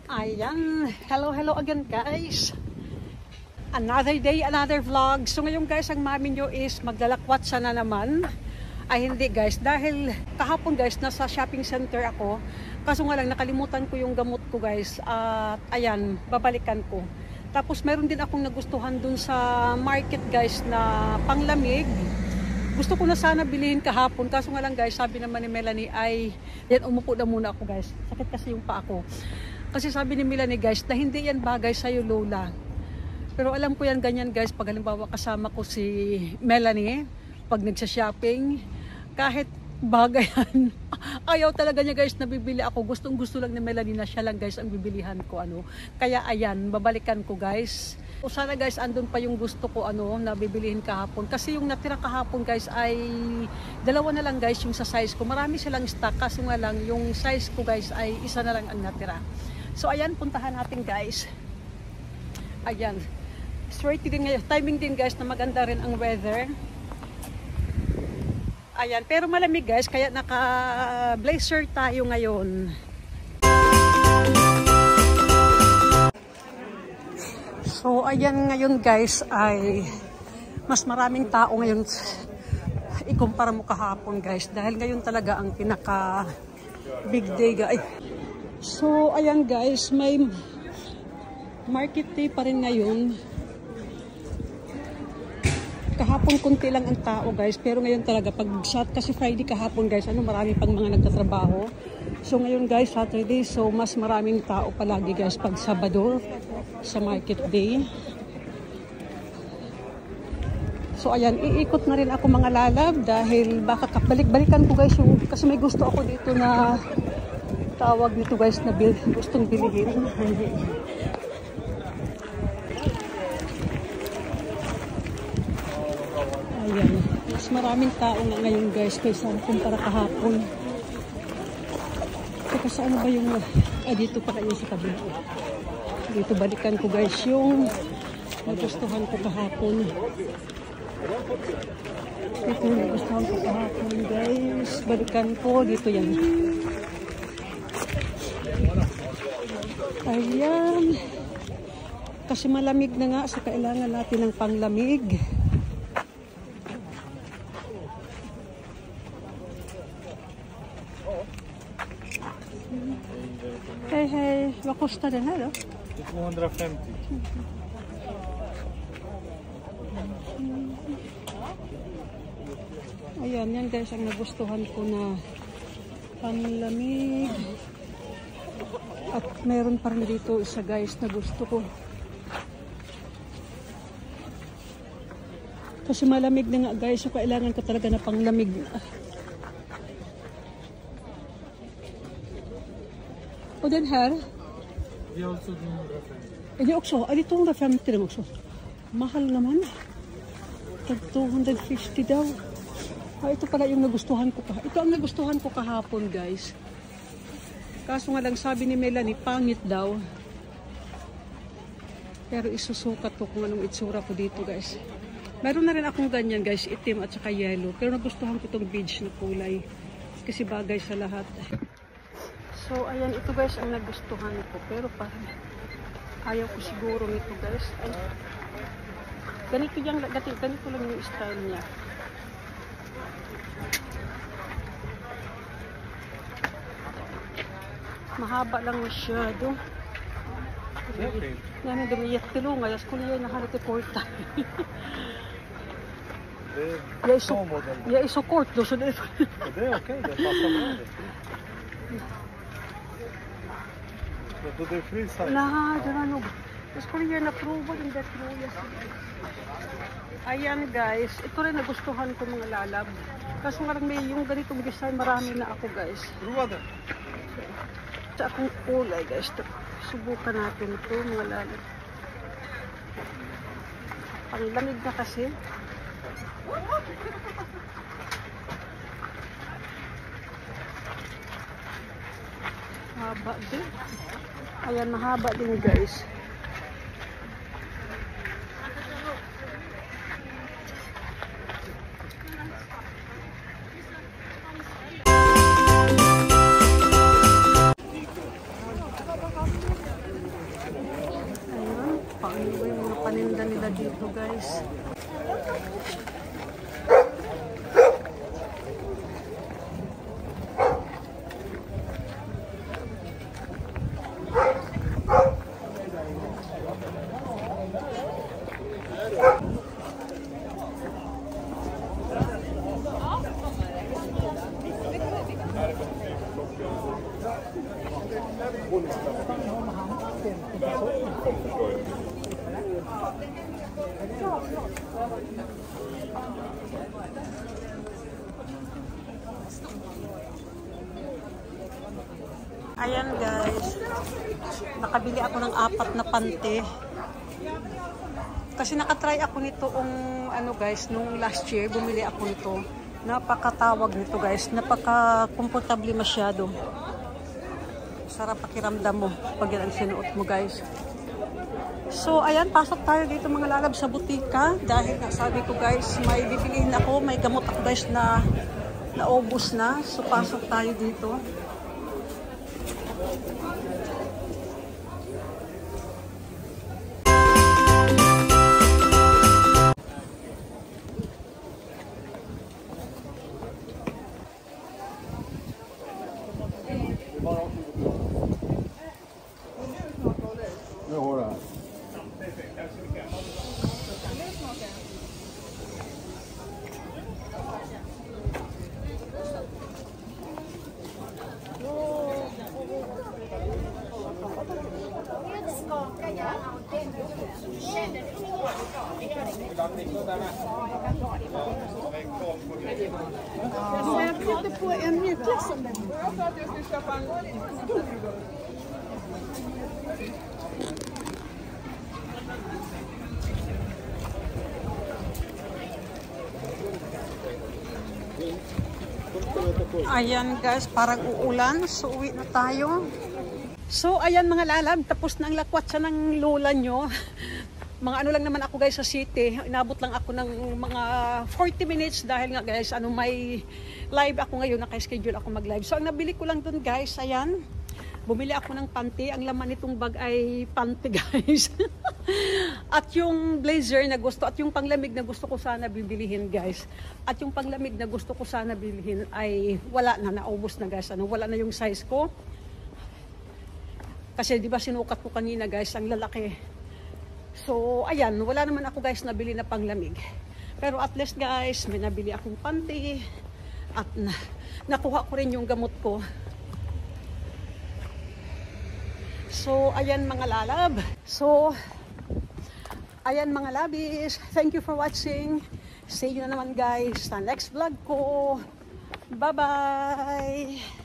Ayan, hello again guys. Another day, another vlog. So ngayon guys, ang mami nyo is magdalakwat sana naman. Ay hindi guys, dahil kahapon guys, nasa shopping center ako. Kaso nga lang, nakalimutan ko yung gamot ko guys. At ayan, babalikan ko. Tapos meron din akong nagustuhan dun sa market guys na panglamig. Gusto ko na sana bilihin kahapon. Kaso nga lang guys, sabi naman ni Melanie ay, yan, umupo na muna ako guys. Sakit kasi yung paa ko. Kasi sabi ni Melanie guys, na hindi yan bagay sa'yo Lola. Pero alam ko yan ganyan guys, pag halimbawa kasama ko si Melanie, pag nagsha-shopping, kahit bagay yan, ayaw talaga niya guys na bibili ako. Gustong gusto lang ni Melanie na siya lang guys ang bibilihan ko. Kaya ayan, babalikan ko guys. O sana guys, andun pa yung gusto ko na bibilihin kahapon. Kasi yung natira kahapon guys ay dalawa na lang guys yung sa size ko. Marami silang stock, kaso nga lang yung size ko guys ay isa na lang ang natira. So ayan, puntahan natin guys. Ayan. Straight din ngayon. Timing din guys na maganda rin ang weather. Ayan. Pero malamig guys. Kaya naka blazer tayo ngayon. So ayan ngayon guys ay mas maraming tao ngayon ikumpara mo kahapon guys. Dahil ngayon talaga ang pinaka big day guys. So, ayan guys, may market day pa rin ngayon. Kahapon konti lang ang tao guys, pero ngayon talaga pag kasi Friday kahapon guys, marami pang mga nagtatrabaho. So ngayon guys, Saturday, so mas maraming tao palagi guys pag Sabado sa market day. So ayan, iikot na rin ako mga lalab dahil baka balik-balikan ko guys yung, kasi may gusto ako dito na tawag nito guys na gustong bilihin. Ayan. Mas maraming tao nga ngayon guys kaysa kumpara kahapon. Saka sa ano ba yung dito pa kayo sa kabila. Dito balikan ko guys yung nagustuhan ko kahapon. Ito yung nagustuhan ko kahapon guys. Balikan ko. Dito yan. Ayan. Kasi malamig na nga, so kailangan natin ng panglamig. Hey, vad kostar den här då? 250. Ayan, yan guys ang nagustuhan ko na panglamig. At meron pa rin dito isa guys na gusto ko. Kasi malamig na nga guys, so kailangan ko talaga na panglamig. Och den här? Det är alltså 250. Är det också? Är det 250 den också? Mahal naman. Tag 250 daw. Ito pala yung nagustuhan ko pa. Ito ang nagustuhan ko kahapon guys. Kaso nga lang sabi ni Melanie, pangit daw. Pero isusukat ko kung anong itsura ko dito guys. Meron na rin akong ganyan guys, itim at saka yellow. Pero nagustuhan ko itong beige na kulay. Kasi bagay sa lahat. So ayan, ito guys ang nagustuhan ko. Pero parang ayaw ko siguro nito guys. Ay, ganito lang yung style niya. Mahaba lang masyado. Okej. Nej, men de är jättelånga. Jag skulle gärna ha lite korta. Jag är så kort då så det är... Det är okej, det passar bra. Det är free size. Nej, det var nog... Jag skulle gärna prova den där tröjan. Ayan guys, ito rin nagustuhan ko mga lalab. Kaso nga lang may yung ganitong design, marami na ako guys. Prova det. Sa akong kulay guys, subukan natin ito mga lalab. Ang lamig na kasi. Mahaba din. Ayan, mahaba din guys. Ano ba yung mga paninda nila dito, guys? Ayan guys, nakabili ako ng 4 na panty. Kasi nakatry ako nito ano guys, nung last year, bumili ako nito. Napakatawag nito guys, napaka-comfortable masyado. Sarap pakiramdam mo pag yan ang sinuot mo guys. So ayan, pasok tayo dito mga lalab sa butika. Dahil sabi ko guys, may bibilihin ako, may gamot ako guys na naubos na. So pasok tayo dito. Jag tänkte på en mjukglass som den. Jag sa att jag skulle köpa en stor. Ayan guys, parang uulan. So uwi na tayo. So ayan mga lalab, tapos na ang lakwatsa ng lola nyo. Mga ano lang naman ako guys sa city. Inabot lang ako ng mga 40 minutes dahil nga guys, may live ako ngayon, naka-schedule ako mag-live. So ang nabili ko lang dun guys, ayan. Bumili ako ng panty. Ang laman nitong bag ay panty guys. At yung blazer na gusto, at yung panglamig na gusto ko sana bibilihin guys. At yung panglamig na gusto ko sana bibilihin ay wala na, naubos na guys. Wala na yung size ko. Kasi di ba sinukat ko kanina guys, ang lalaki. So ayan, wala naman ako guys nabili na panglamig. Pero at least guys, may nabili akong panty. At nakuha ko rin yung gamot ko. So, ayan mga lalab. So, ayan mga labis. Thank you for watching. See you na naman guys sa next vlog ko. Bye-bye!